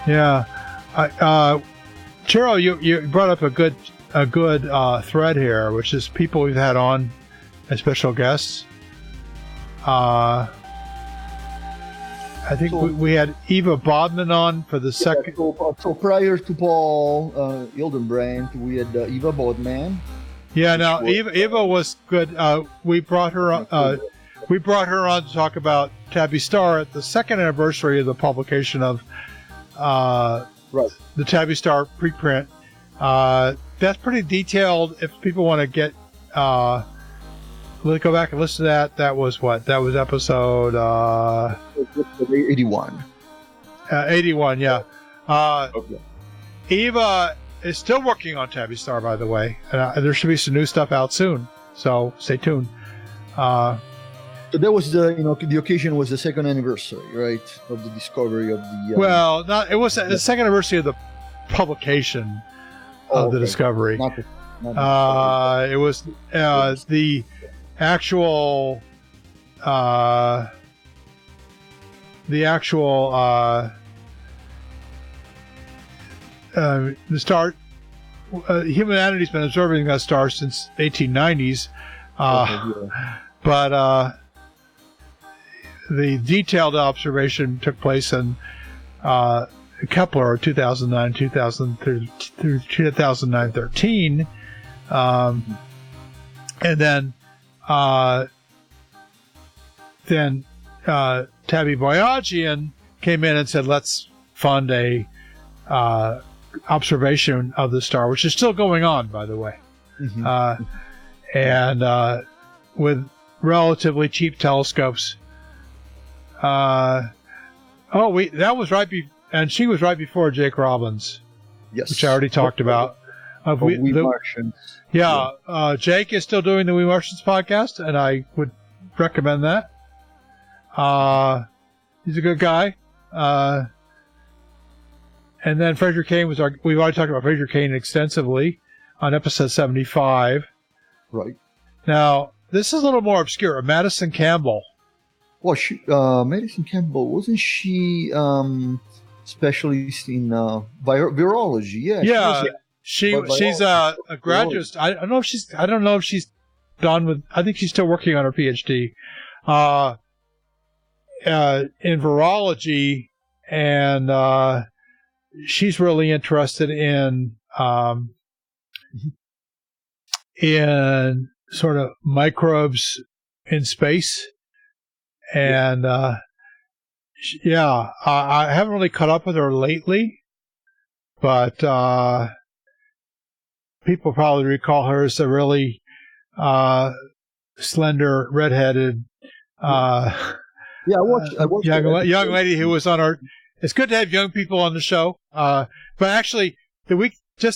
Yeah, Ciro, you brought up a good thread here, which is people we've had on as special guests. I think we had Eva Bodman on for the second. So prior to Paul Hildenbrand, we had Eva Bodman. Yeah, now Eva was good. We brought her on to talk about Tabby Star at the second anniversary of the publication of the Tabby Star preprint. That's pretty detailed. If people want to get, go back and listen to that. That was what? That was episode 81. 81, yeah. Okay. Eva is still working on Tabby Star, by the way. There should be some new stuff out soon, so stay tuned. So that was the occasion was the second anniversary, right, of the discovery of the. Well, it was the second anniversary of the publication of the discovery. Not it was the actual the star. Humanity's been observing that star since 1890s, but the detailed observation took place in Kepler 2009, 2009-13, and then Tabby Boyajian came in and said, "Let's fund a observation of the star," which is still going on, by the way, and with relatively cheap telescopes. That was right and she was right before Jake Robbins. Yes, which I already talked about. We Martians. Yeah, Jake is still doing the We Martians podcast, and I would recommend that. He's a good guy. And then Frederick Kane we've already talked about Frederick Kane extensively on episode 75. Right. Now, this is a little more obscure. Madison Campbell. Well, Madison Campbell, wasn't she specialist in virology? Yeah. Yeah. She's a graduate. I don't know if she's done with. I think she's still working on her PhD in virology, and she's really interested in sort of microbes in space, and I haven't really caught up with her lately, but people probably recall her as a really slender, redheaded I watched young lady who was on our. It's good to have young people on the show, but actually the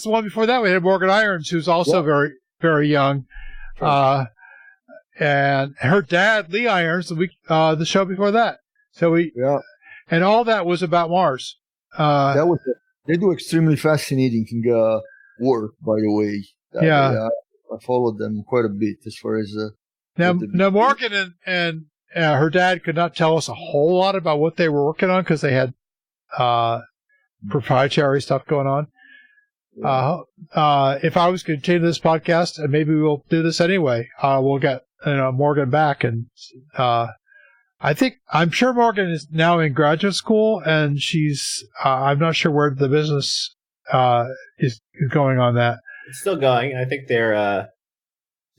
one before that we had Morgan Irons, who's also very, very young, and her dad Lee Irons the show before that. So and all that was about Mars. They do extremely fascinating work, by the way. I followed them quite a bit as far as now Morgan and her dad could not tell us a whole lot about what they were working on because they had proprietary stuff going on. If I was to continue this podcast, and maybe we'll do this anyway, we'll get Morgan back, and I'm sure Morgan is now in graduate school, and she's I'm not sure where the business is going on that. It's still going. I think they're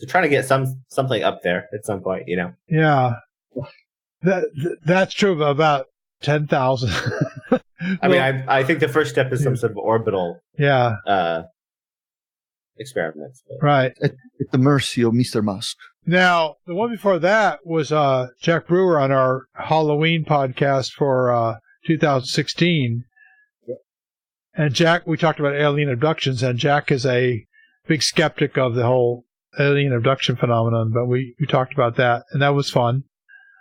trying to get something up there at some point. Yeah, that's true of about 10,000. I mean, I think the first step is some sort of orbital experiments. But. Right. At the mercy of Mr. Musk. Now, the one before that was Jack Brewer on our Halloween podcast for 2016. Yep. And Jack, we talked about alien abductions, and Jack is a big skeptic of the whole alien abduction phenomenon, but we talked about that, and that was fun.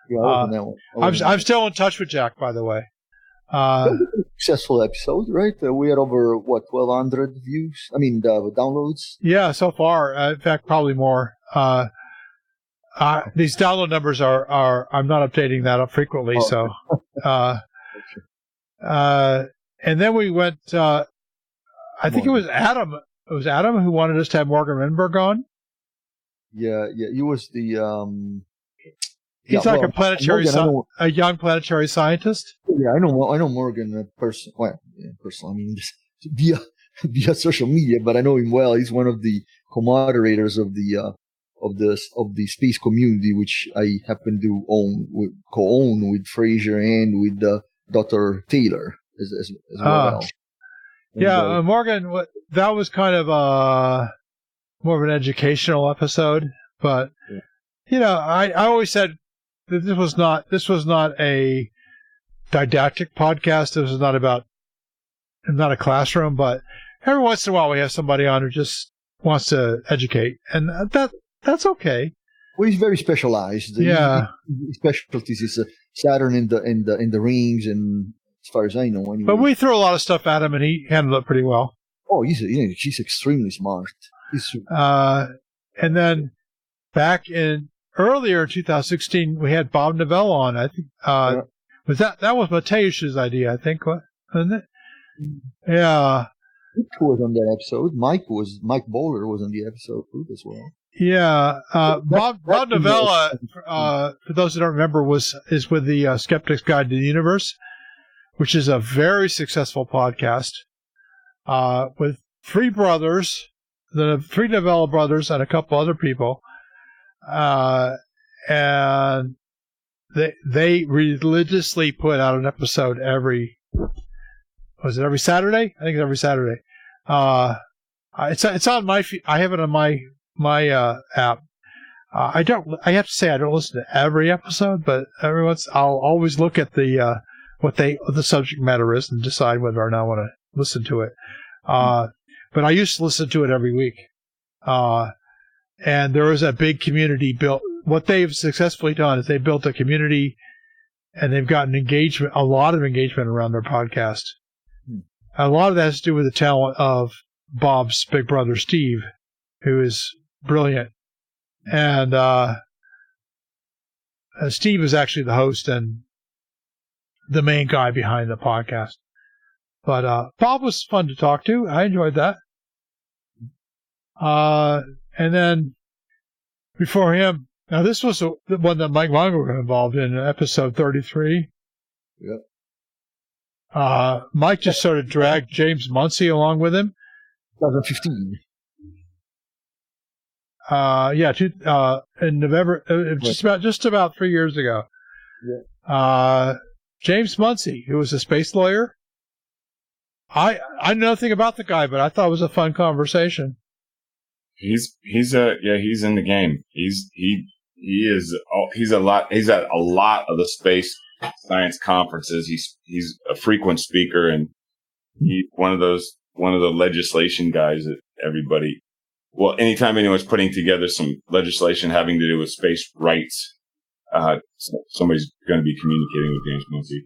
Yeah, I wasn't that one. I'm still in touch with Jack, by the way. That was a successful episode, right? We had over 1,200 views. I mean, downloads. Yeah, so far. In fact, probably more. These download numbers are I'm not updating that up frequently. So, and then we went. I think it was Adam. It was Adam who wanted us to have Morgan Renberg on. Yeah. He was the. He's like a young planetary scientist. Yeah, I know Morgan personally. Well, personally, I mean, just via social media, but I know him well. He's one of the co-moderators of the space community, which I happen to co-own with Fraser and with Dr. Taylor as well. Yeah, Morgan. That was kind of more of an educational episode, but I always said that this was not a didactic podcast. This was not a classroom, but every once in a while we have somebody on who just wants to educate, and that's okay. Well, he's very specialized. Yeah, his specialties is Saturn in the rings, and as far as I know, anyway. But we threw a lot of stuff at him, and he handled it pretty well. Oh, he's extremely smart. And then back in earlier 2016, we had Bob Novell on. I think was that was Mateusz's idea. I think, wasn't it? Yeah. Nick was on that episode. Mike Bohler was on the episode too as well. Yeah, Bob Novella, for those who don't remember, is with the Skeptic's Guide to the Universe, which is a very successful podcast with three brothers, the three Novella brothers, and a couple other people, and they religiously put out an episode every Saturday? I think it's every Saturday. It's on my feed. I have it on my app. I have to say I don't listen to every episode, but every once I'll always look at what the subject matter is and decide whether or not I want to listen to it. But I used to listen to it every week. And there was a big community built. What they've successfully done is they built a community, and they've gotten a lot of engagement around their podcast. A lot of that has to do with the talent of Bob's big brother, Steve, who is brilliant. And Steve is actually the host and the main guy behind the podcast. But Bob was fun to talk to. I enjoyed that. And then before him, now this was the one that Mike Mongo got involved in episode 33. Yep. Mike just sort of dragged James Muncy along with him. 2015. In November, just about 3 years ago. Yeah. James Muncy, who was a space lawyer. I know nothing about the guy, but I thought it was a fun conversation. He's in the game. He's at a lot of the space science conferences. He's a frequent speaker, and he's one of the legislation guys that everybody. Well, anytime anyone's putting together some legislation having to do with space rights, somebody's going to be communicating with James Muncy.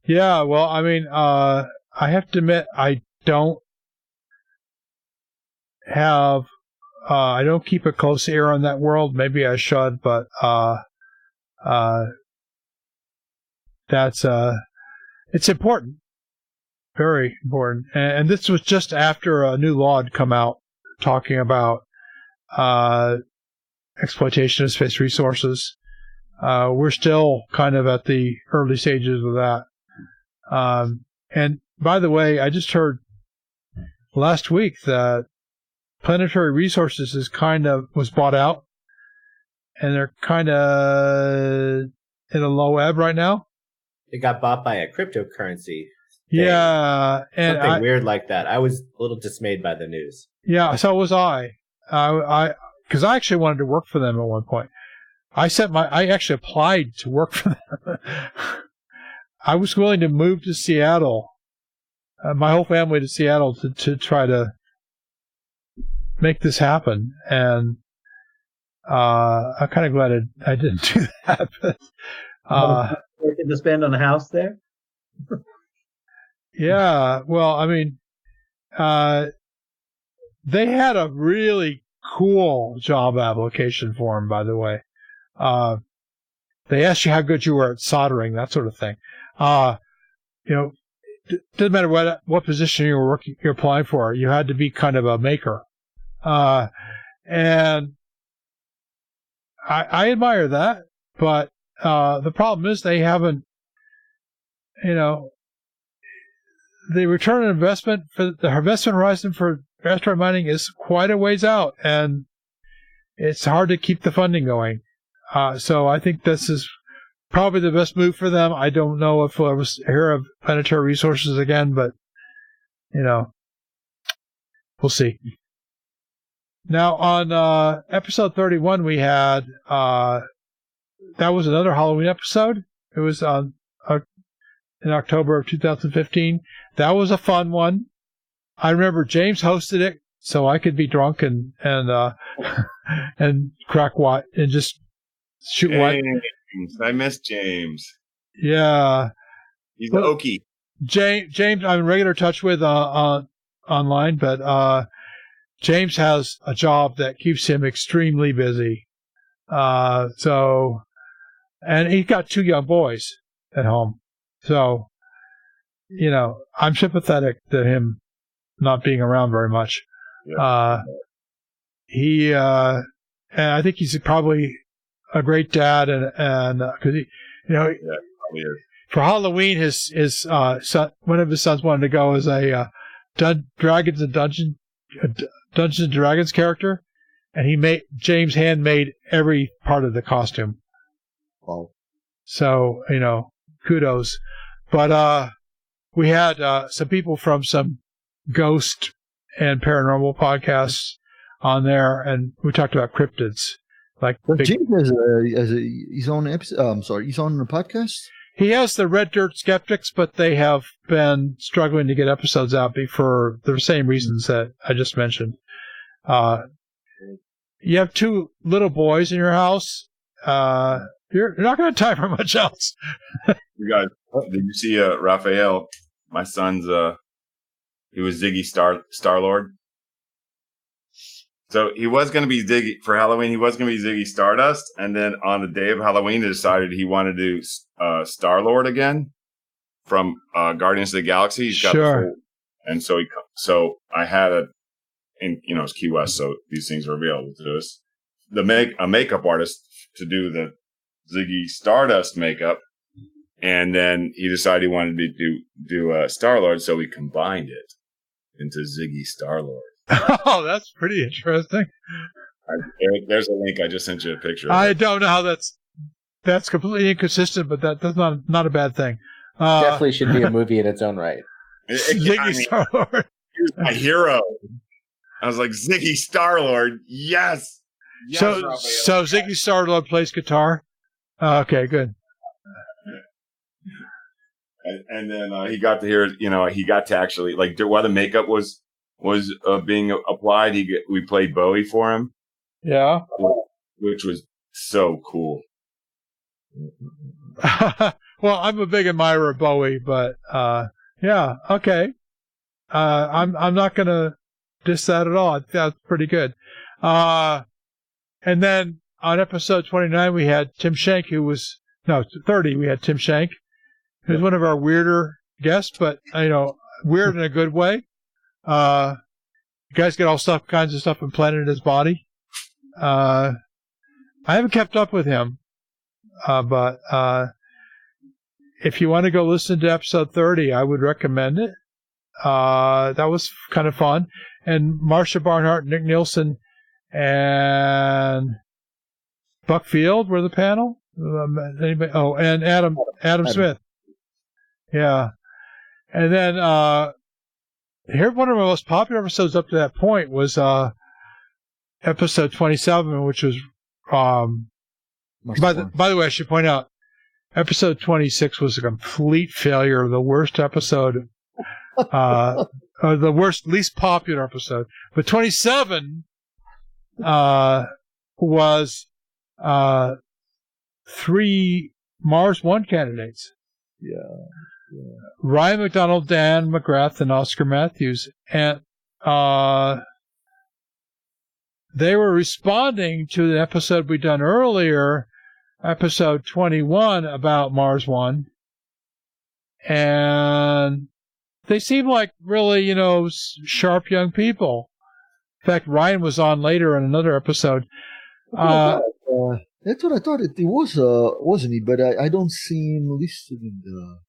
Yeah, well, I mean, I have to admit, I don't keep a close ear on that world. Maybe I should, but it's important, very important. And this was just after a new law had come out talking about exploitation of space resources. We're still kind of at the early stages of that. And by the way, I just heard last week that Planetary Resources was bought out, and they're kind of in a low ebb right now. It got bought by a cryptocurrency. Yeah, and something weird like that. I was a little dismayed by the news. Yeah, so was I. Because I actually wanted to work for them at one point. I actually applied to work for them. I was willing to move to Seattle, my whole family to Seattle to try to make this happen. And I'm kind of glad I didn't do that. But, working to spend on a house there? Yeah, well, I mean, they had a really cool job application form, by the way. They asked you how good you were at soldering, that sort of thing. Doesn't matter what position you're applying for, you had to be kind of a maker. And I admire that, but the problem is they haven't, the return on investment for the investment horizon for asteroid mining is quite a ways out, and it's hard to keep the funding going. So I think this is probably the best move for them. I don't know if we'll ever hear of Planetary Resources again, but, we'll see. Now, on episode 31, we had, that was another Halloween episode. It was in October of 2015. That was a fun one. I remember James hosted it, so I could be drunk and crack what and just shoot what. I miss James. Yeah, he's an Okie. James, I'm in regular touch with online, but James has a job that keeps him extremely busy. And he's got 2 young boys at home, so I'm sympathetic to him not being around very much. Yeah. And I think he's probably a great dad, and because probably is. For Halloween, his son, one of his sons wanted to go as a Dungeons and Dragons character, and James handmade every part of the costume. Wow! So kudos. But we had some people from some ghost and paranormal podcasts on there, and we talked about cryptids. James has his own episode. He's on the podcast. He has the Red Dirt Skeptics, but they have been struggling to get episodes out for the same reasons that I just mentioned. You have 2 little boys in your house. You're not going to have time for much else. You guys, did you see Raphael? My son's he was Ziggy Star-Lord. So he was going to be Ziggy for Halloween. He was going to be Ziggy Stardust, and then on the day of Halloween, he decided he wanted to do Star-Lord again from Guardians of the Galaxy. He's got sure. And so I had it's Key West, so these things are available to us. A makeup artist to do the Ziggy Stardust makeup, and then he decided he wanted to do Star-Lord, so we combined it into Ziggy Star-Lord. Oh, that's pretty interesting. There's a link. I just sent you a picture. I don't know how that's completely inconsistent, but that's not a bad thing. Definitely should be a movie in its own right. Ziggy Star-Lord. He was my hero. I was like, Ziggy Star-Lord, yes. So Ziggy Star-Lord plays guitar. Okay, good. And then he got to hear, he got to actually while the makeup was being applied, we played Bowie for him. Yeah, which was so cool. Well, I'm a big admirer of Bowie, but yeah, okay. I'm not gonna diss that at all. That's pretty good. And then on episode 29, we had Tim Shank, 30. We had Tim Shank, who's one of our weirder guests, but weird in a good way. You guys get all kinds of stuff implanted in his body. I haven't kept up with him, but if you want to go listen to episode 30, I would recommend it. That was kind of fun. And Marcia Barnhart, Nick Nielsen, and Buck Field were the panel. Anybody? Oh, and Adam Smith. Yeah. And then here, one of the most popular episodes up to that point was episode 27, which was by the way, I should point out, episode 26 was a complete failure, the worst episode, the worst, least popular episode. But 27 was 3 Mars One candidates. Yeah. Ryan McDonald, Dan McGrath, and Oscar Matthews. And they were responding to the episode we'd done earlier, episode 21, about Mars One. And they seemed like really, sharp young people. In fact, Ryan was on later in another episode. That's what I thought it was, wasn't he? But I don't see him listed in the...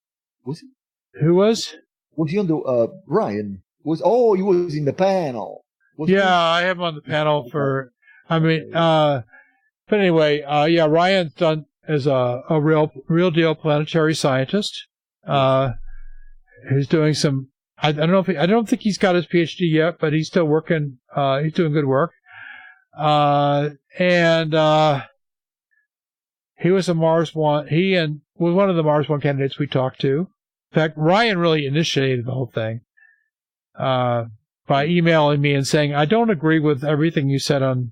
Was he? Who was? Was he on the... Ryan. He was in the panel. I have him on the panel for... but anyway, Ryan's done as a real deal planetary scientist. Who's doing some... I don't think he's got his PhD yet, but he's still working. He's doing good work. He was a Mars One. He was one of the Mars One candidates we talked to. In fact, Ryan really initiated the whole thing by emailing me and saying, "I don't agree with everything you said on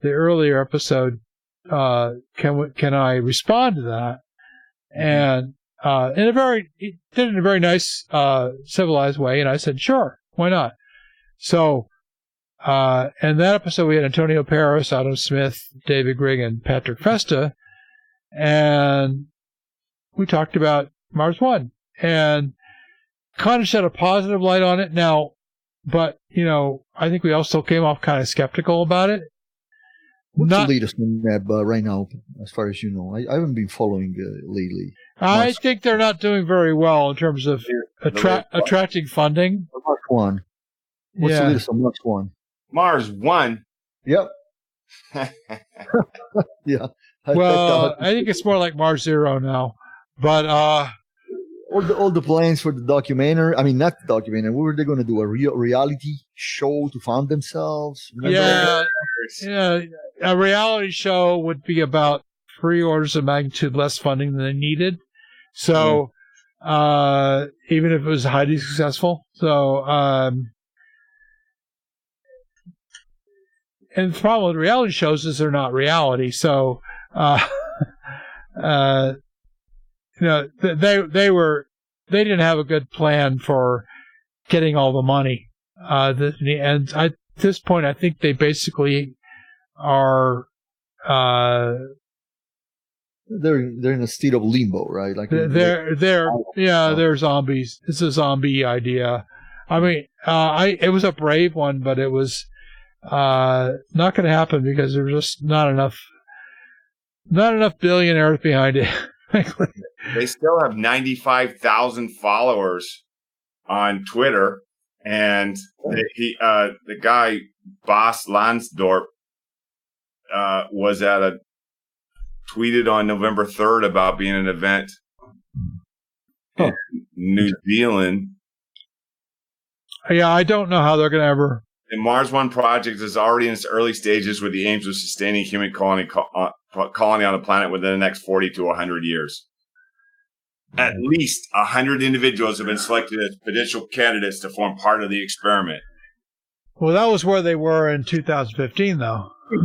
the earlier episode. Can I respond to that?" And he did it in a very nice, civilized way. And I said, "Sure, why not?" So, in that episode, we had Antonio Paris, Adam Smith, David Grigg, and Patrick Festa. And we talked about Mars One and kind of shed a positive light on it now. But, I think we also came off kind of skeptical about it. What's the latest on that right now, as far as you know? I haven't been following lately. I think they're not doing very well in terms of attracting funding. Mars One. What's the latest on Mars One? Mars One? Yep. Yeah. I think it's more like Mars Zero now. But all the plans for the documentary. I mean, not the documentary. What were they going to do? A reality show to fund themselves? Remember? Yeah. A reality show would be about 3 orders of magnitude less funding than they needed. So, even if it was highly successful. So, and the problem with reality shows is they're not reality. So, they didn't have a good plan for getting all the money. And at this point, I think they basically are, they're in a state of limbo, right? Like they're zombies. It's a zombie idea. I mean, it was a brave one, but it was not going to happen because there's just not enough billionaires behind it. They still have 95,000 followers on Twitter, and the guy Bas Lansdorp was tweeted on November 3rd about being an event in New Zealand. Yeah, I don't know how they're going to ever. The Mars One project is already in its early stages with the aims of sustaining human colony on the planet within the next 40 to 100 years. At least 100 individuals have been selected as potential candidates to form part of the experiment. Well, that was where they were in 2015, though. This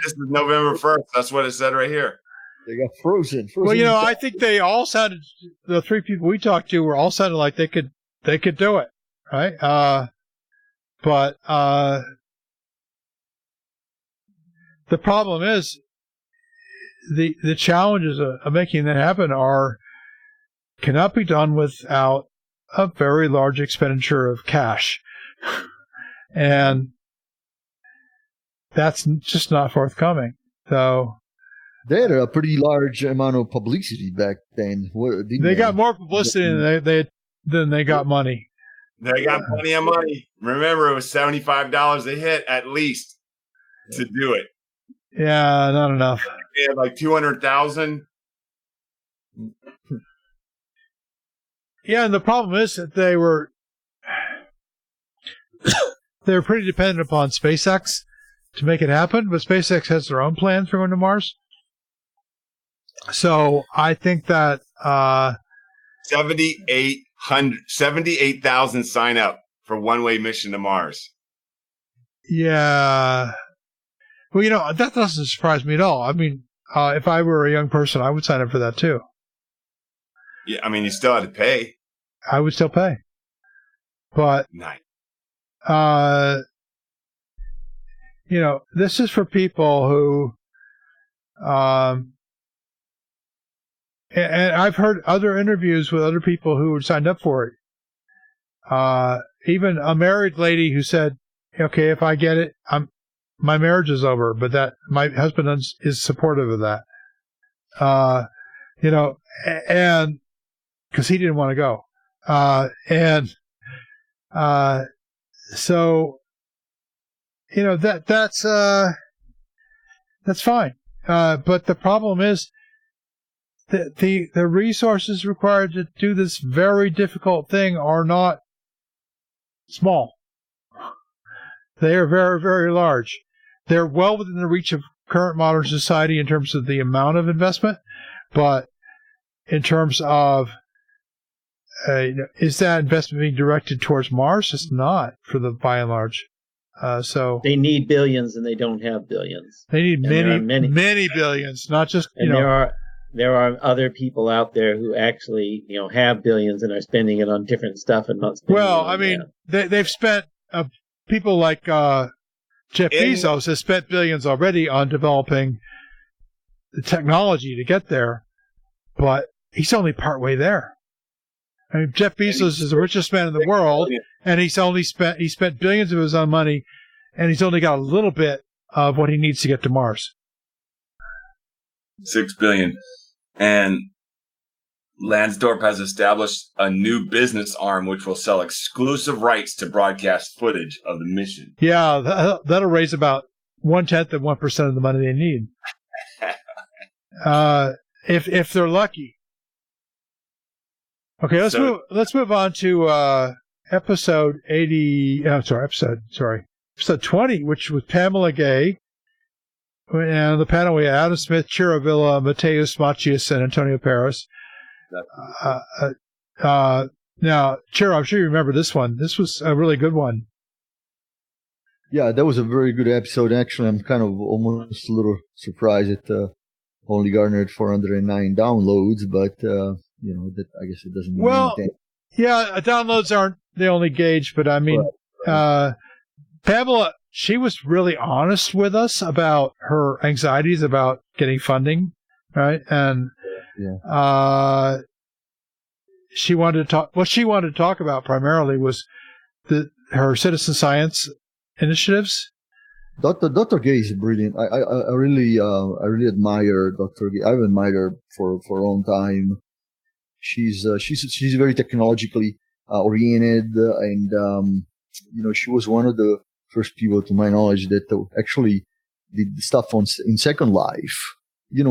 is November 1st. That's what it said right here. They got frozen. Well, I think they all sounded, the 3 people we talked to were all sounded like they could do it, right? But the problem is the challenges of making that happen cannot be done without a very large expenditure of cash. And that's just not forthcoming. So they had a pretty large amount of publicity back then. They got more publicity than they got money. They got plenty of money. Remember, it was $75 a hit at least to do it. Yeah, not enough. They had like 200,000. and the problem is that they were pretty dependent upon SpaceX to make it happen, but SpaceX has their own plans for going to Mars. So I think that 78,000 sign up for one-way mission to Mars. Yeah. Well, that doesn't surprise me at all. I mean, if I were a young person, I would sign up for that too. Yeah, I mean, you still had to pay. I would still pay. But, nice. This is for people who, and I've heard other interviews with other people who signed up for it. Even a married lady who said, okay, if I get it, my marriage is over, but that my husband is supportive of that. And because he didn't want to go. So, that's fine. But the problem is that the resources required to do this very difficult thing are not small. They are very, very large. They're well within the reach of current modern society in terms of the amount of investment, but in terms of is that investment being directed towards Mars? It's not, by and large. So they need billions, and they don't have billions. They need many billions, not just There are other people out there who actually have billions and are spending it on different stuff and not spending. Well, I mean, they've spent people like Jeff Bezos has spent billions already on developing the technology to get there, but he's only partway there. I mean, Jeff Bezos is the richest man in the world, and he spent billions of his own money, and he's only got a little bit of what he needs to get to Mars. $6 billion. And Lansdorp has established a new business arm which will sell exclusive rights to broadcast footage of the mission. Yeah, that'll raise about 1/10 of 1% of the money they need. If they're lucky. Okay, let's move on to episode 20, which was Pamela Gay. And on the panel we had Adam Smith, Ciro Villa, Mateusz Macias, and Antonio Paris. Now, Ciro, I'm sure you remember this one. This was a really good one. Yeah, that was a very good episode. Actually, I'm kind of almost a little surprised it only garnered 409 downloads, but that I guess it doesn't mean anything. Yeah, downloads aren't the only gauge, but I mean, Pamela, she was really honest with us about her anxieties about getting funding, right? And she wanted to talk. What she wanted to talk about primarily was her citizen science initiatives. Dr. Gay is brilliant. I really admire Dr. Gay. I've admired her for a long time. She's very technologically oriented, and she was one of the first people, to my knowledge, that actually did stuff in Second Life.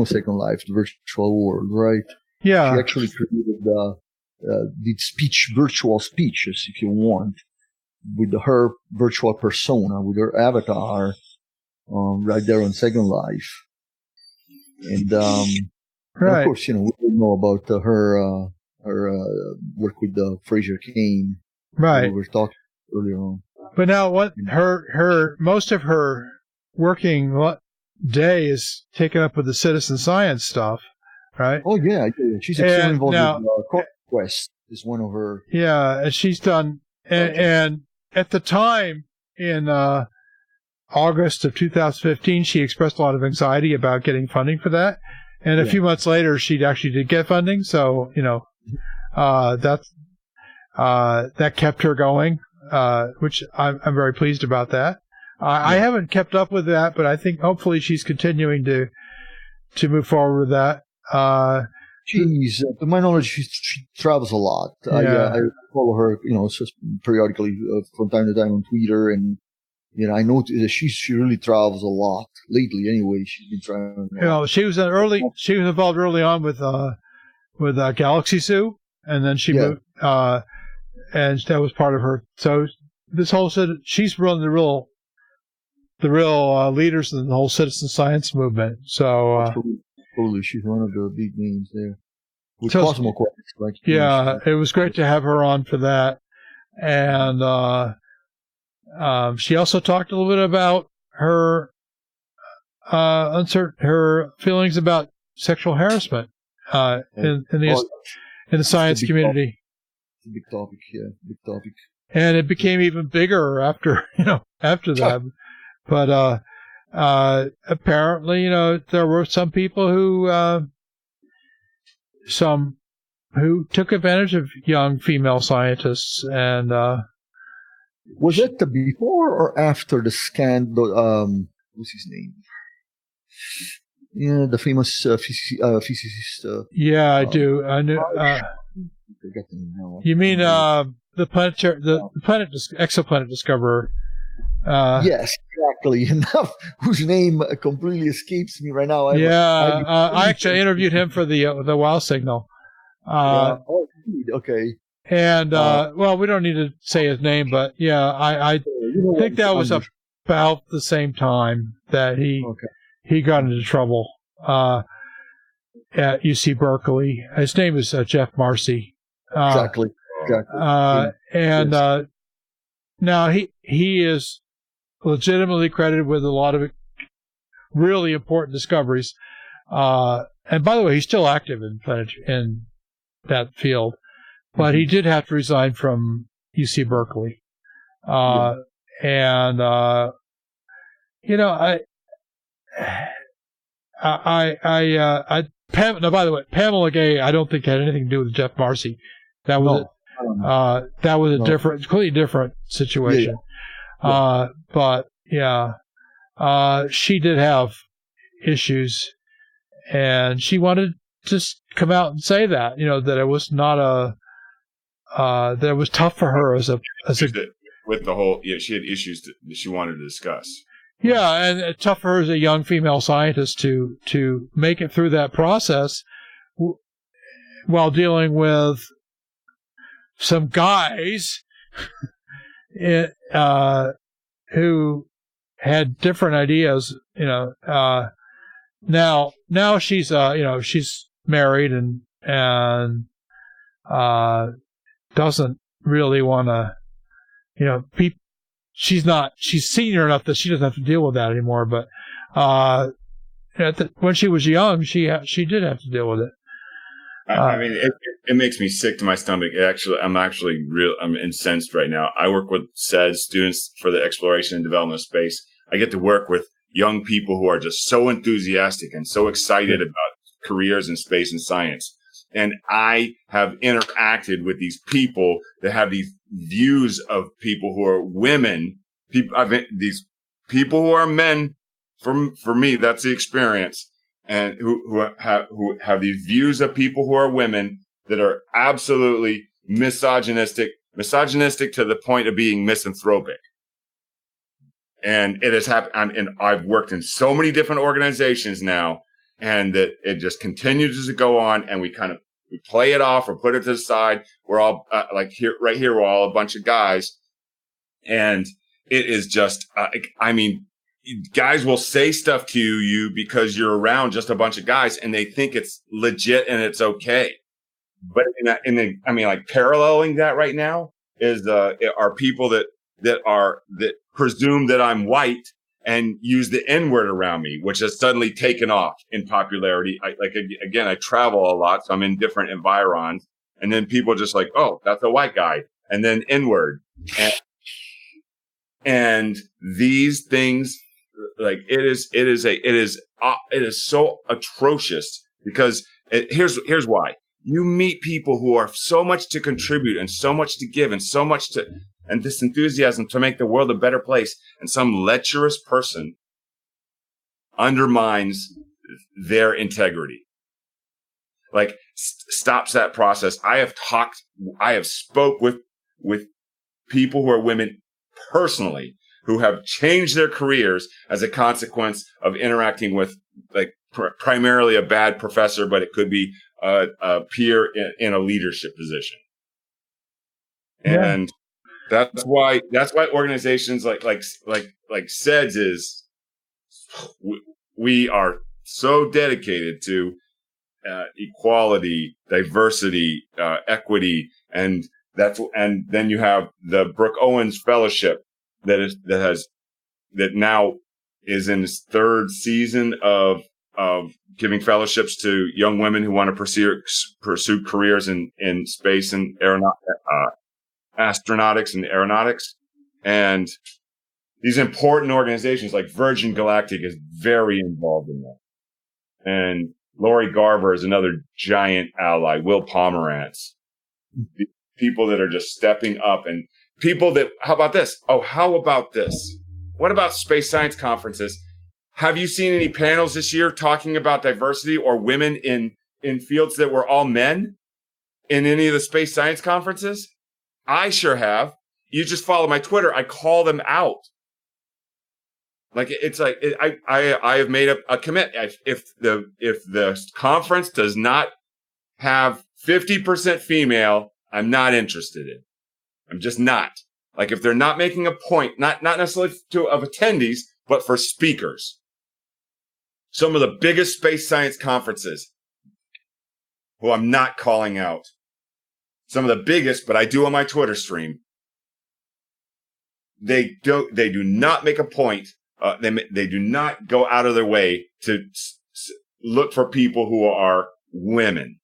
Second Life, the virtual world, right? Yeah. She actually created did virtual speeches, if you want, with her virtual persona, with her avatar, right there on Second Life. And right. Of course, we know about her work with Fraser Cain. Right. We were talking earlier on. But now, most of her working day is taken up with the citizen science stuff, right? Oh yeah. She's extremely involved with Quest. Is one of her. Yeah, and she's done. And at the time, in August of 2015, she expressed a lot of anxiety about getting funding for that. And a few months later, she actually did get funding. So that kept her going. Which I'm very pleased about that. I haven't kept up with that, but I think hopefully she's continuing to move forward with that. To my knowledge, she travels a lot. Yeah. I follow her, periodically from time to time on Twitter, and I know that she really travels a lot lately. Anyway, she's been trying. She was involved early on with Galaxy Zoo. and then she moved, and that was part of her. So this whole she's running the real leaders in the whole citizen science movement. So totally, she's one of the big names there. With Cosmoquest, like it was great to have her on for that, and she also talked a little bit about her her feelings about sexual harassment in the science community. It's a big topic, big topic. And it became even bigger after that. But apparently, there were some people who took advantage of young female scientists, and was it before or after the scandal? What's his name? Yeah, the famous physicist. I do. I knew. You mean the exoplanet discoverer? Yes, exactly. Enough. Whose name completely escapes me right now. I actually interviewed him for the WoW signal. Okay. And we don't need to say his name, but I think that was about the same time that he got into trouble at UC Berkeley. His name is Jeff Marcy. Exactly. Now he is legitimately credited with a lot of really important discoveries. And by the way, he's still active in that field, but he did have to resign from UC Berkeley. And by the way, Pamela Gay, I don't think had anything to do with Jeff Marcy. That was completely different situation. But she did have issues, and she wanted to come out and say that, that it was not that it was tough for her with the whole, she had issues that she wanted to discuss. Yeah, and it's tough for her as a young female scientist to make it through that process while dealing with some guys who had different ideas. Now she's she's married and doesn't really want to, she's senior enough that she doesn't have to deal with that anymore. But when she was young, she did have to deal with it. I mean, it makes me sick to my stomach. I'm incensed right now. I work with SED students for the exploration and development of space. I get to work with young people who are just so enthusiastic and so excited about careers in space and science. And I have interacted with these people that have these views of people who are women. These people who are men. For me, that's the experience. And who have these views of people who are women that are absolutely misogynistic to the point of being misanthropic. And it has happened. And I've worked in so many different organizations now, and that it just continues to go on. And we play it off or put it to the side. We're all right here, we're all a bunch of guys, and it is just. Guys will say stuff to you because you're around just a bunch of guys and they think it's legit and it's okay. But paralleling that right now is are people that presume that I'm white and use the N-word around me, which has suddenly taken off in popularity. I travel a lot, so I'm in different environs, and then people are just like, oh, that's a white guy, and then N-word, and these things. It is so atrocious because here's why. You meet people who are so much to contribute and so much to give and so much and this enthusiasm to make the world a better place, and some lecherous person undermines their integrity. Stops that process. I have spoke with people who are women personally, who have changed their careers as a consequence of interacting with primarily a bad professor, but it could be peer in a leadership position. And that's why organizations like SEDS is, we are so dedicated to equality, diversity, equity, and then you have the Brooke Owens Fellowship that now is in its third season of giving fellowships to young women who want to pursue careers in space and astronautics and aeronautics. And these important organizations like Virgin Galactic is very involved in that. And Lori Garver is another giant ally, Will Pomerantz. People that are just stepping up, and people that, how about this? What about space science conferences? Have you seen any panels this year talking about diversity or women in fields that were all men in any of the space science conferences? I sure have. You just follow my Twitter. I call them out. Like, it's like, I have made a commitment. If the conference does not have 50% female, I'm not interested in. I'm just not. Like, if they're not making a point, not necessarily of attendees, but for speakers. Some of the biggest space science conferences, who I'm not calling out. Some of the biggest, but I do on my Twitter stream. They do not make a point. They do not go out of their way to look for people who are women.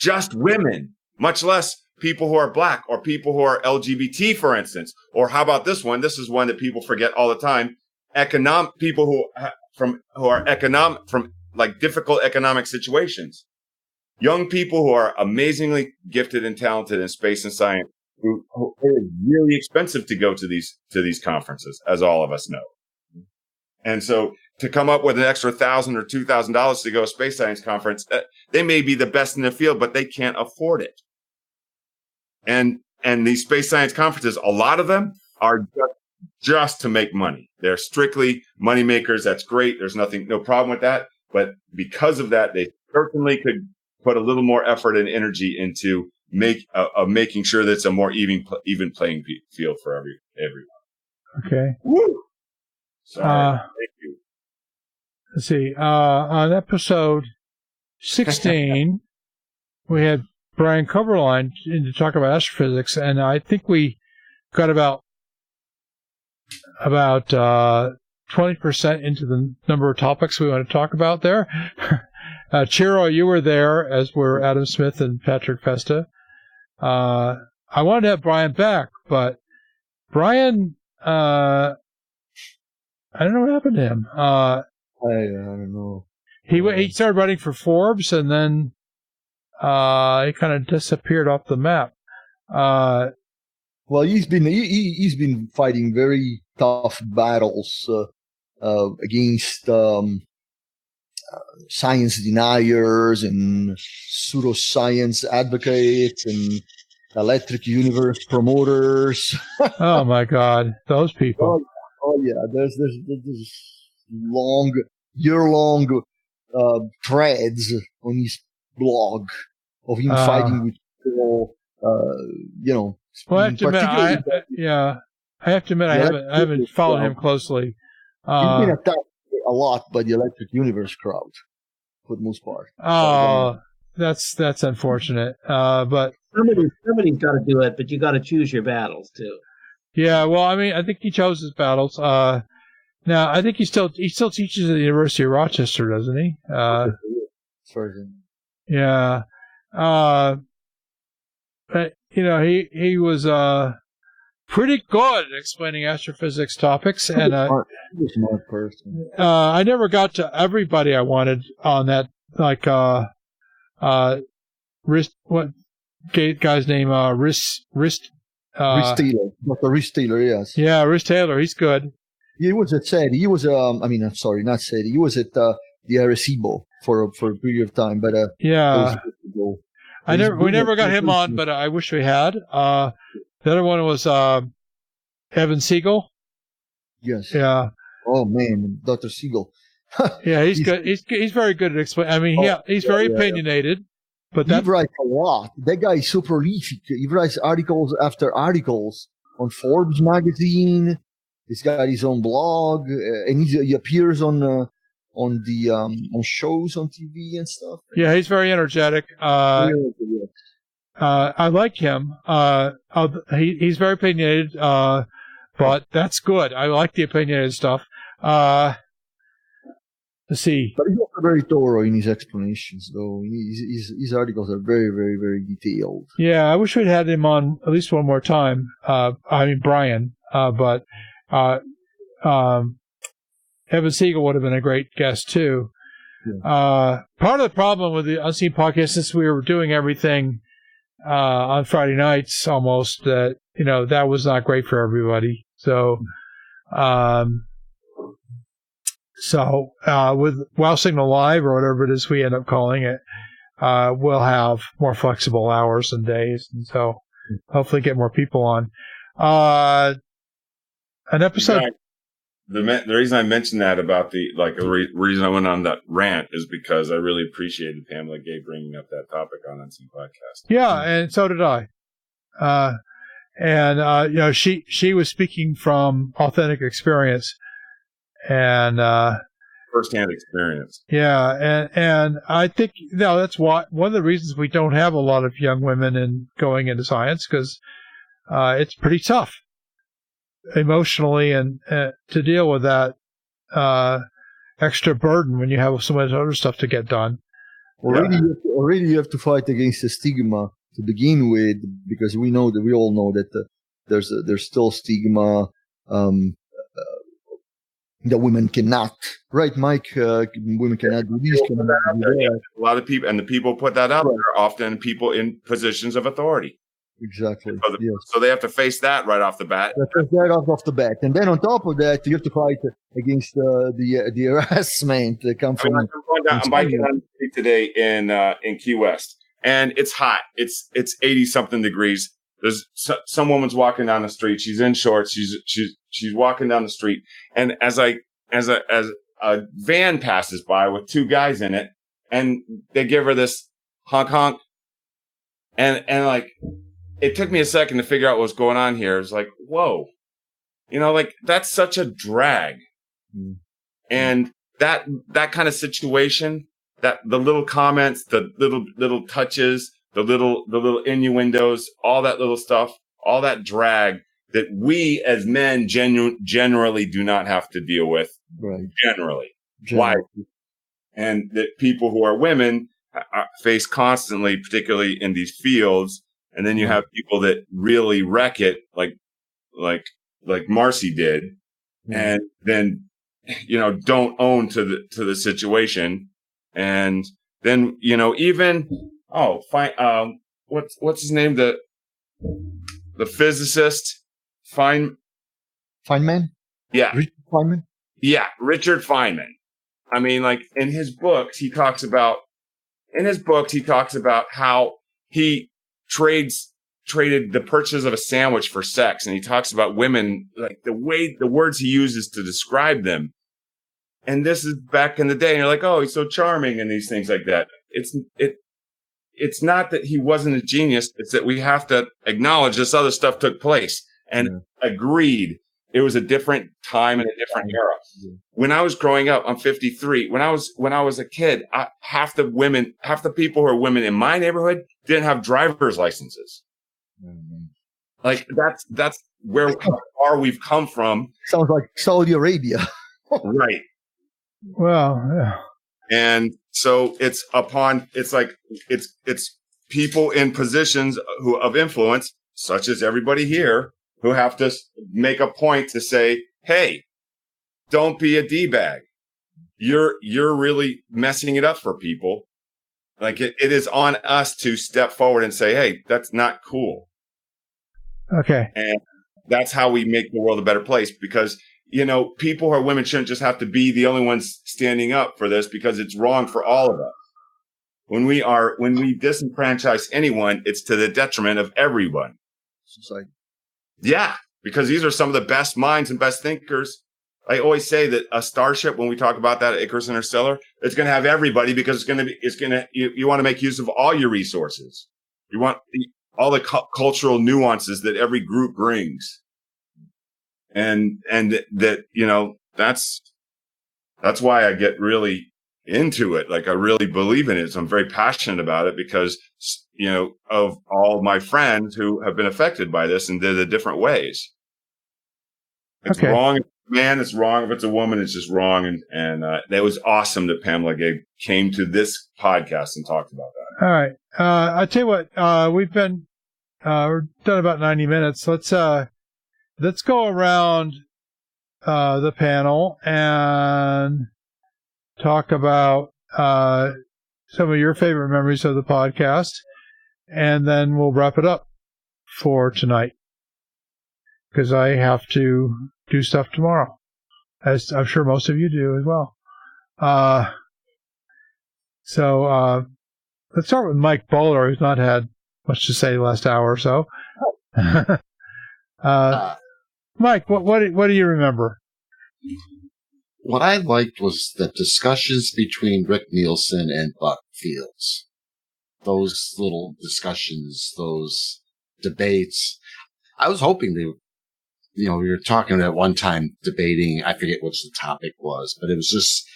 Just women, much less people who are black or people who are LGBT, for instance. Or how about this one? This is one that people forget all the time. People who are from like difficult economic situations. Young people who are amazingly gifted and talented in space and science. It is really expensive to go to these conferences, as all of us know. And so to come up with an extra $1,000 or $2,000 to go to a space science conference, they may be the best in the field, but they can't afford it. And these space science conferences, a lot of them are just to make money. They're strictly money makers. That's great. There's no problem with that. But because of that, they certainly could put a little more effort and energy into making sure that it's a more even playing field for everyone. Okay. Woo! Sorry. Thank you. Let's see. On episode 16, we had Brian Coverline to talk about astrophysics, and I think we got about 20% into the number of topics we want to talk about there. Ciro, you were there, as were Adam Smith and Patrick Festa. I wanted to have Brian back, but Brian, I don't know what happened to him. I don't know. He started writing for Forbes, and then he kind of disappeared off the map. Well, he's been fighting very tough battles against science deniers and pseudoscience advocates and electric universe promoters. Oh my God, those people! Oh yeah, there's year-long threads on his blog of him fighting with people. Well, I have to admit, I haven't followed him closely. He's been attacked a lot by the electric universe crowd, for the most part. Oh, that's unfortunate. But somebody's got to do it, but you got to choose your battles too. Yeah, well, I mean, I think he chose his battles. Now, I think he still teaches at the University of Rochester, doesn't he? Yeah. But, he was pretty good at explaining astrophysics topics, and he's a smart person. I never got to everybody I wanted on that. Like, what guy's name? Rhys Taylor. Dr. Rhys Taylor, yes. Yeah, Rhys Taylor. He's good. He was at SED. He was, I'm sorry, not SED. He was at the Arecibo for a period of time, but yeah. We never got him on, but I wish we had. The other one was Evan Siegel. Yes. Yeah. Oh man, Dr. Siegel. Yeah, he's good. He's very good at explaining. I mean, he's very opinionated, But he writes a lot. That guy is so prolific. He writes articles after articles on Forbes magazine. He's got his own blog, and he appears on shows on TV and stuff. Yeah, he's very energetic. I like him. He's very opinionated, but that's good. I like the opinionated stuff. Let's see. But he's also very thorough in his explanations, though. His articles are very, very, very detailed. Yeah, I wish we'd had him on at least one more time. Brian. But Evan Siegel would have been a great guest, too. Yeah. Part of the problem with the Unseen podcast, since we were doing everything on Friday nights almost, that was not great for everybody. So, with Wow Signal Live, or whatever it is we end up calling it, we'll have more flexible hours and days, and so hopefully get more people on. An episode. The reason I mentioned that about the reason I went on that rant is because I really appreciated Pamela Gay bringing up that topic on Unseen Podcast. Yeah, and so did I. She was speaking from authentic experience and firsthand experience. Yeah, and I think that's one of the reasons we don't have a lot of young women going into science, because it's pretty tough emotionally and to deal with that extra burden when you have so much other stuff to get done. Already you have to fight against the stigma to begin with, because we all know that there's still stigma that women cannot, right, Mike? Women cannot do this. A lot of people, and the people put that out there, are often people in positions of authority. Exactly. So they have to face that right off the bat. Off the bat, and then on top of that, you have to fight against the harassment that comes from. I'm biking on the street today in Key West, and it's hot. It's 80 something degrees. There's some woman's walking down the street. She's in shorts. She's walking down the street, and as a van passes by with two guys in it, and they give her this honk honk, and like. It took me a second to figure out what was going on here. It was like, whoa, that's such a drag. Mm. And that kind of situation, that the little comments, the little touches, the little innuendos, all that little stuff, all that drag that we as men generally do not have to deal with. Right. Generally. Why? And that people who are women face constantly, particularly in these fields. And then you have people that really wreck it, like Marcy did, and then don't own to the situation, and then even what's his name, the physicist Feynman? Yeah, Richard Feynman. Yeah, Richard Feynman. I mean, in his books he talks about how he traded the purchase of a sandwich for sex. And he talks about women, the words he uses to describe them. And this is back in the day. And you're like, oh, he's so charming and these things like that. It's not that he wasn't a genius. It's that we have to acknowledge this other stuff took place and agreed. It was a different time and a different era. Yeah. When I was growing up, I'm 53. When I was a kid, half the people who are women in my neighborhood didn't have driver's licenses. Mm-hmm. That's how far we've come from. Sounds like Saudi Arabia. Right. Well, yeah. And so it's people in positions of influence, such as everybody here, who have to make a point to say, hey, don't be a D-bag. You're really messing it up for people. It is on us to step forward and say, hey, that's not cool. Okay. And that's how we make the world a better place, because, people who are women shouldn't just have to be the only ones standing up for this, because it's wrong for all of us. When we disenfranchise anyone, it's to the detriment of everyone. Society. Yeah, because these are some of the best minds and best thinkers I always say that a starship, when we talk about that, Icarus Interstellar, it's going to have everybody because you want to make use of all your resources. You want all the cultural nuances that every group brings. And that, that's why I get really into it. Like I really believe in it. So I'm very passionate about it because, of all my friends who have been affected by this and did it different ways. It's wrong if it's a man, it's wrong if it's a woman, it's just wrong. And that was awesome that Pamela came to this podcast and talked about that. All right. I'll tell you what, we're done about 90 minutes. Let's go around the panel and talk about some of your favorite memories of the podcast, and then we'll wrap it up for tonight because I have to do stuff tomorrow, as I'm sure most of you do as well. So let's start with Mike Bohler, who's not had much to say the last hour or so. Mike, what do you remember? What I liked was the discussions between Rick Nielsen and Buck Fields. Those little discussions, those debates. I was hoping we were talking at one time debating, I forget what the topic was, but it was just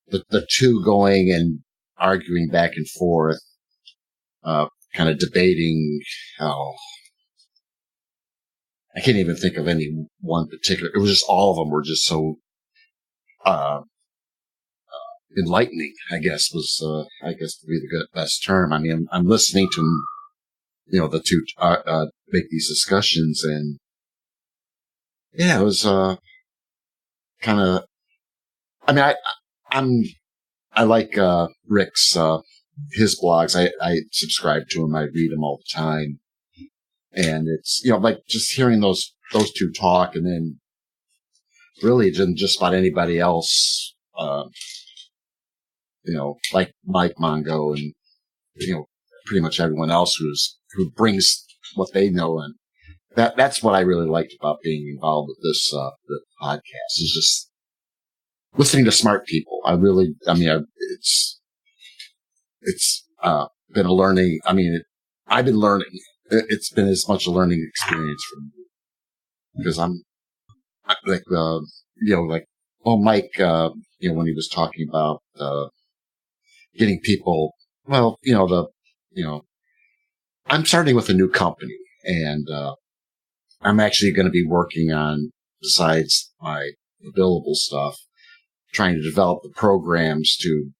the two going and arguing back and forth, kind of debating how, I can't even think of any one particular, it was just all of them were just so, enlightening, I guess would be the best term. I mean, I'm listening to them, the two, make these discussions, and yeah, it was, kind of, I mean, I like, Rick's, his blogs. I subscribe to him. I read them all the time. And it's, like just hearing those two talk, and then really just about anybody else, like Mike Mongo and, pretty much everyone else who brings what they know. And that's what I really liked about being involved with this, the podcast is just listening to smart people. It's been a learning. I mean, I've been learning. It's been as much a learning experience for me because I'm like, Mike, when he was talking about, getting people, I'm starting with a new company, and, I'm actually going to be working on, besides my billable stuff, trying to develop the programs to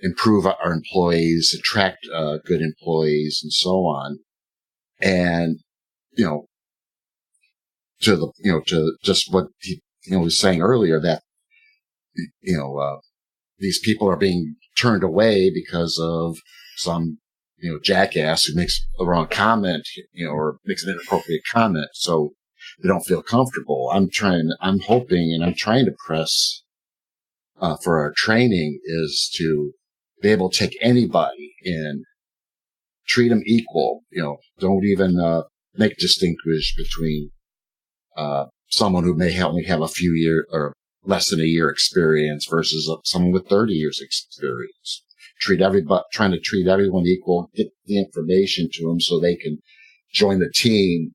improve our employees, attract good employees, and so on. And to just what he was saying earlier, that these people are being turned away because of some jackass who makes the wrong comment, or makes an inappropriate comment, so they don't feel comfortable. I'm trying to press for our training is to be able to take anybody and treat them equal. Don't even make distinguish between someone who may only have a few years or less than a year experience versus someone with 30 years experience. Trying to treat everyone equal, get the information to them so they can join the team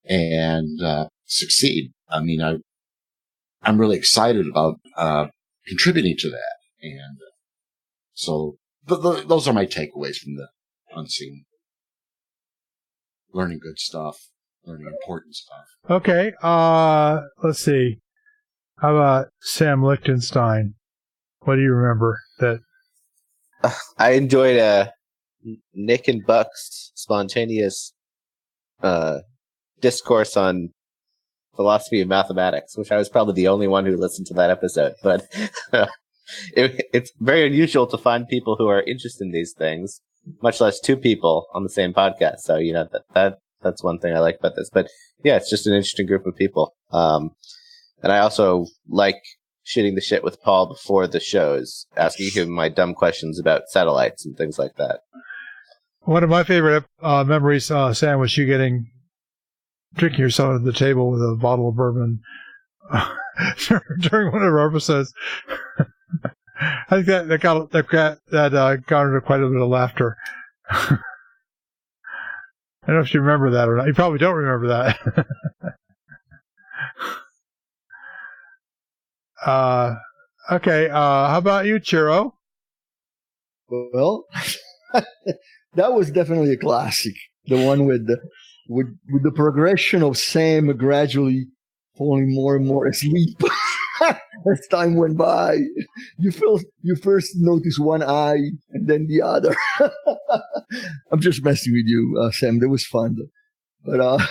and succeed. I mean, I'm really excited about contributing to that, and so those are my takeaways from the Unseen. Learning good stuff, learning important stuff. Okay, let's see. How about Sam Lichtenstein? What do you remember that? I enjoyed Nick and Buck's spontaneous discourse on philosophy of mathematics, which I was probably the only one who listened to that episode. But it's very unusual to find people who are interested in these things, much less two people on the same podcast. So that's one thing I like about this. But yeah, it's just an interesting group of people. And I also like shitting the shit with Paul before the shows, asking him my dumb questions about satellites and things like that. One of my favorite memories, Sam, was you drinking yourself at the table with a bottle of bourbon during one of our episodes. I think that garnered quite a bit of laughter. I don't know if you remember that or not. You probably don't remember that. Okay. How about you, Ciro? Well, that was definitely a classic. The one with the progression of Sam gradually falling more and more asleep as time went by. You first notice one eye and then the other. I'm just messing with you, Sam. That was fun. But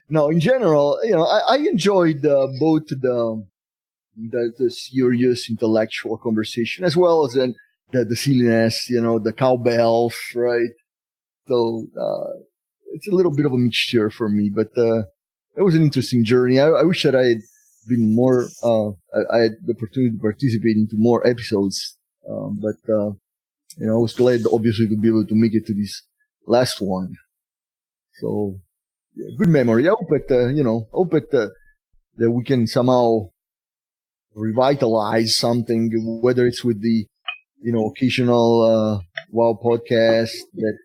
no, in general, I enjoyed both the serious intellectual conversation as well as the silliness, the cowbells, right? So it's a little bit of a mixture for me, but it was an interesting journey. I wish that I had been more, I had the opportunity to participate into more episodes, but I was glad, obviously, to be able to make it to this last one. So, yeah, good memory. I hope that we can somehow revitalize something, whether it's with the, occasional WoW podcast that,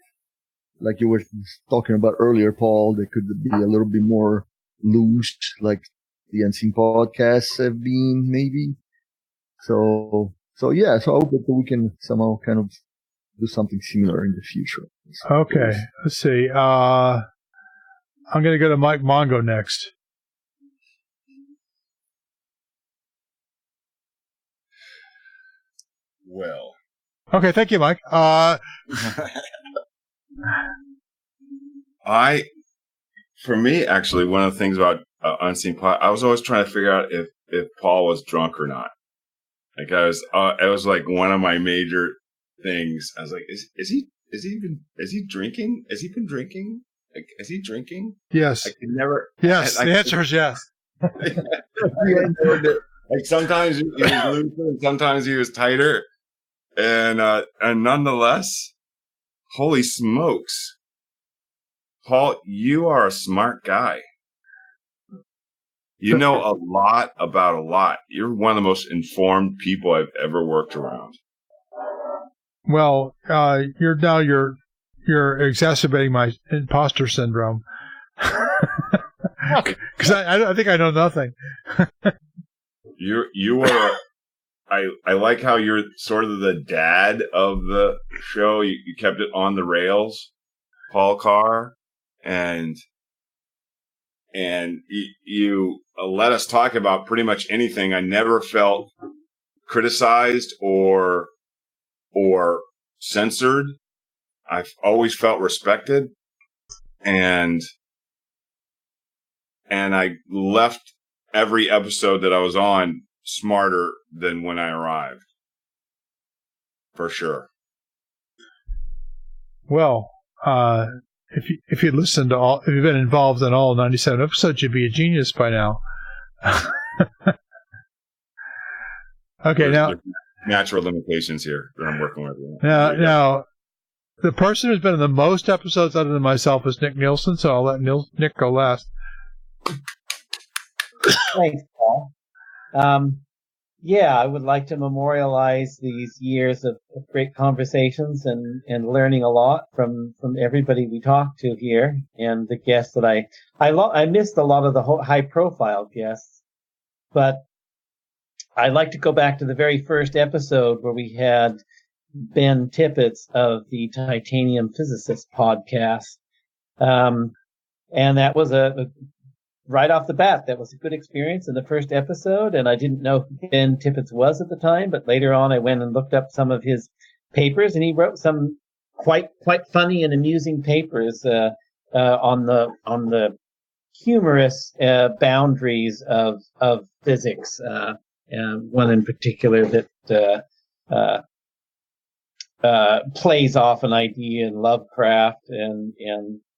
like you were talking about earlier, Paul, that could be a little bit more loose, like the Unseen podcasts have been, maybe. So yeah, so I hope that we can somehow kind of do something similar in the future. Okay, let's see. I'm going to go to Mike Mongo next. Well. Okay, thank you, Mike. For me, actually, one of the things about Unseen Pod, I was always trying to figure out if Paul was drunk or not. Like it was like one of my major things. I was like, is he drinking? Has he been drinking? Like, is he drinking? Yes. I could never. Yes. The answer is yes. Like sometimes he was looser and sometimes he was tighter. And nonetheless, holy smokes. Paul, you are a smart guy. You know a lot about a lot. You're one of the most informed people I've ever worked around. Well, you're exacerbating my imposter syndrome. Because I think I know nothing. You are. I like how you're sort of the dad of the show. You kept it on the rails, Paul Carr, and you let us talk about pretty much anything. I never felt criticized or censored. I've always felt respected, and I left every episode that I was on smarter than when I arrived. For sure. Well, if you listened to if you've been involved in all 97 episodes, you'd be a genius by now. Okay, now natural limitations here that I'm working with. Now, the person who's been in the most episodes other than myself is Nick Nielsen, so I'll let Nick go last. Thanks, Paul. Yeah, I would like to memorialize these years of great conversations and learning a lot from everybody we talked to here and the guests that I missed a lot of the high profile guests, but I'd like to go back to the very first episode where we had Ben Tippett of the Titanium Physicist podcast. And that was right off the bat, that was a good experience in the first episode. And I didn't know who Ben Tippett was at the time, but later on I went and looked up some of his papers, and he wrote some quite funny and amusing papers, on the humorous, boundaries of physics. One in particular that plays off an idea in Lovecraft and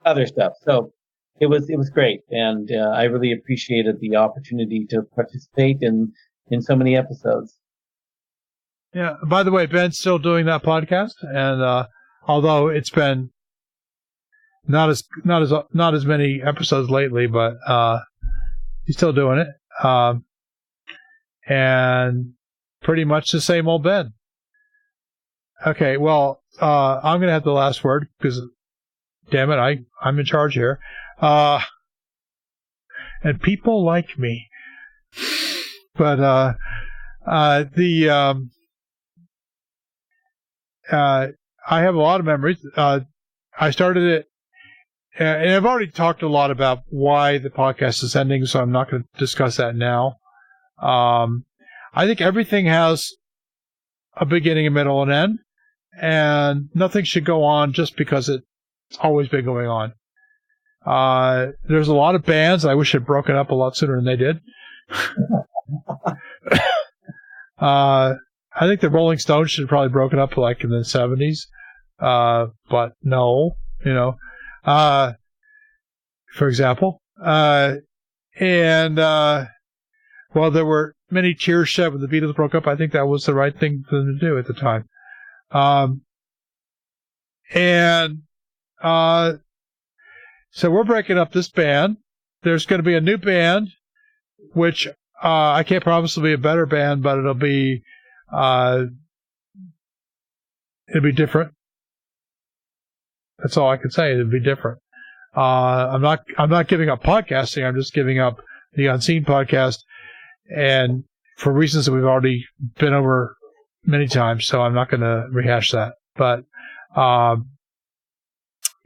other stuff. So it was great, and I really appreciated the opportunity to participate in so many episodes. Yeah. By the way, Ben's still doing that podcast, and although it's been not as many episodes lately, but he's still doing it. And pretty much the same old Ben. Okay, well, I'm going to have the last word because, damn it, I'm in charge here. And people like me. But I have a lot of memories. I started it, and I've already talked a lot about why the podcast is ending, so I'm not going to discuss that now. I think everything has a beginning, a middle, and end, and nothing should go on just because it's always been going on. There's a lot of bands I wish had broken up a lot sooner than they did. I think the Rolling Stones should have probably broken up like in the 70s. But no, for example. Well, there were many tears shed when the Beatles broke up. I think that was the right thing for them to do at the time. So we're breaking up this band. There's going to be a new band, which I can't promise will be a better band, but it'll be different. That's all I can say. It'll be different. I'm not giving up podcasting. I'm just giving up the Unseen podcast, and for reasons that we've already been over many times. So I'm not going to rehash that. But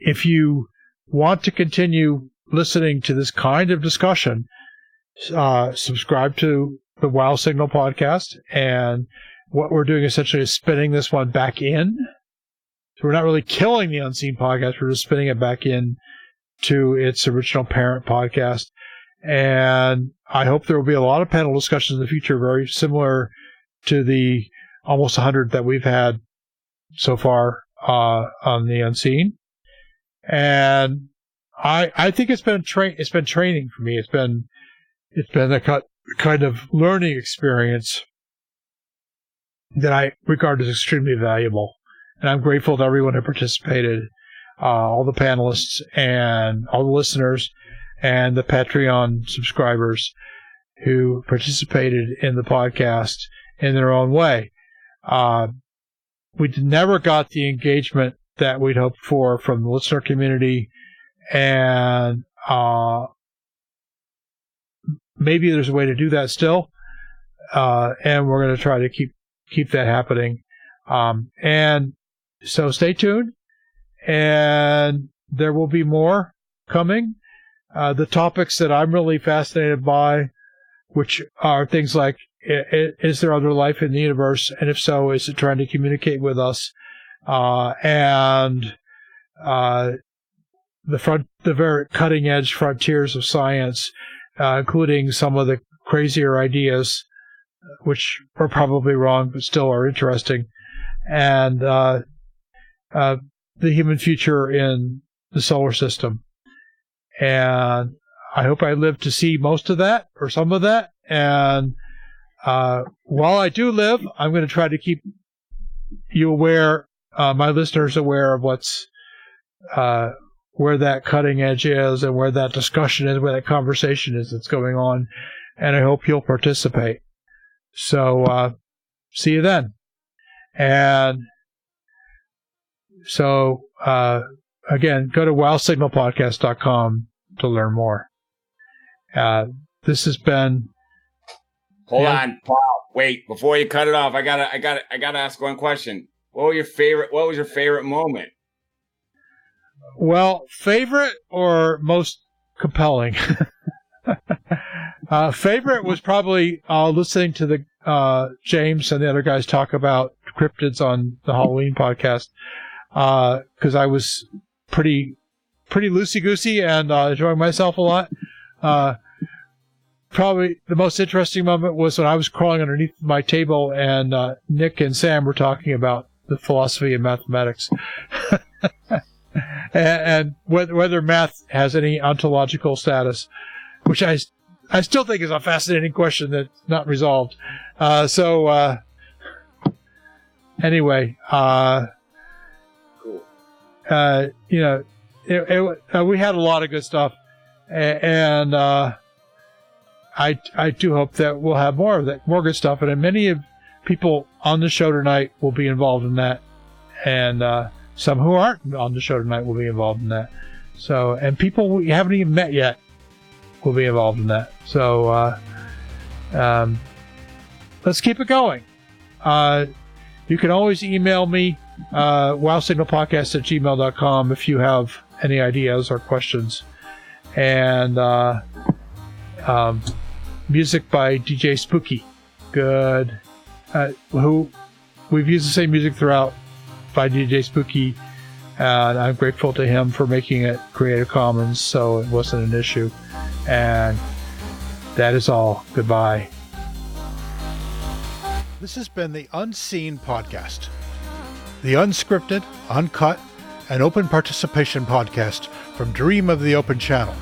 if you want to continue listening to this kind of discussion, subscribe to the Wow Signal podcast, and what we're doing essentially is spinning this one back in. So we're not really killing the Unseen podcast, we're just spinning it back in to its original parent podcast. And I hope there will be a lot of panel discussions in the future, very similar to the almost 100 that we've had so far on the Unseen. And I think it's been training for me. It's been a kind of learning experience that I regard as extremely valuable. And I'm grateful to everyone who participated, all the panelists and all the listeners and the Patreon subscribers who participated in the podcast in their own way. We never got the engagement that we'd hoped for from the listener community, and maybe there's a way to do that still, and we're going to try to keep that happening. And so stay tuned, and there will be more coming. The topics that I'm really fascinated by, which are things like, is there other life in the universe? And if so, is it trying to communicate with us? And the very cutting edge frontiers of science, including some of the crazier ideas, which are probably wrong, but still are interesting. And the human future in the solar system. And I hope I live to see most of that or some of that. And while I do live, I'm going to try to keep you aware, my listeners aware of what's where that cutting edge is and where that discussion is, where that conversation is that's going on. And I hope you'll participate. So see you then. And so again, go to wowsignalpodcast.com to learn more. This has been. Hold on, Paul. Wait, before you cut it off, I gotta ask one question. What was your favorite moment? Well, favorite or most compelling? Favorite was probably lolistening to the James and the other guys talk about cryptids on the Halloween podcast, because I was pretty loosey-goosey and enjoying myself a lot. Probably the most interesting moment was when I was crawling underneath my table and Nick and Sam were talking about the philosophy of mathematics. and whether math has any ontological status, which I still think is a fascinating question that's not resolved. Anyway, cool. We had a lot of good stuff, and I do hope that we'll have more of that, more good stuff. And many of people on the show tonight will be involved in that. And some who aren't on the show tonight will be involved in that. So, and people we haven't even met yet will be involved in that. So, let's keep it going. You can always email me, wowsignalpodcast@gmail.com if you have any ideas or questions. And music by DJ Spooky. Good. Who we've used the same music throughout by DJ Spooky, and I'm grateful to him for making it Creative Commons, so it wasn't an issue. And that is all. Goodbye. This has been the Unseen Podcast, the unscripted, uncut, and open participation podcast from Dream of the Open Channel.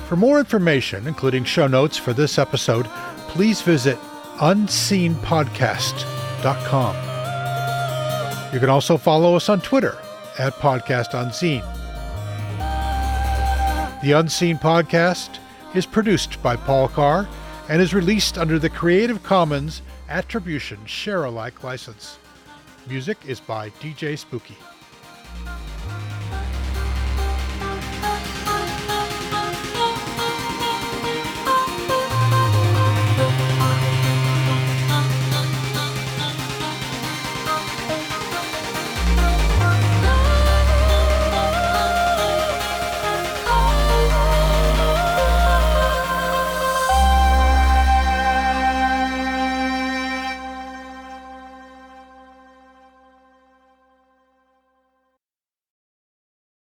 For more information, including show notes for this episode, please visit unseenpodcast.com. You can also follow us on Twitter @PodcastUnseen. The Unseen Podcast is produced by Paul Carr and is released under the Creative Commons Attribution Share-alike license. Music is by DJ Spooky.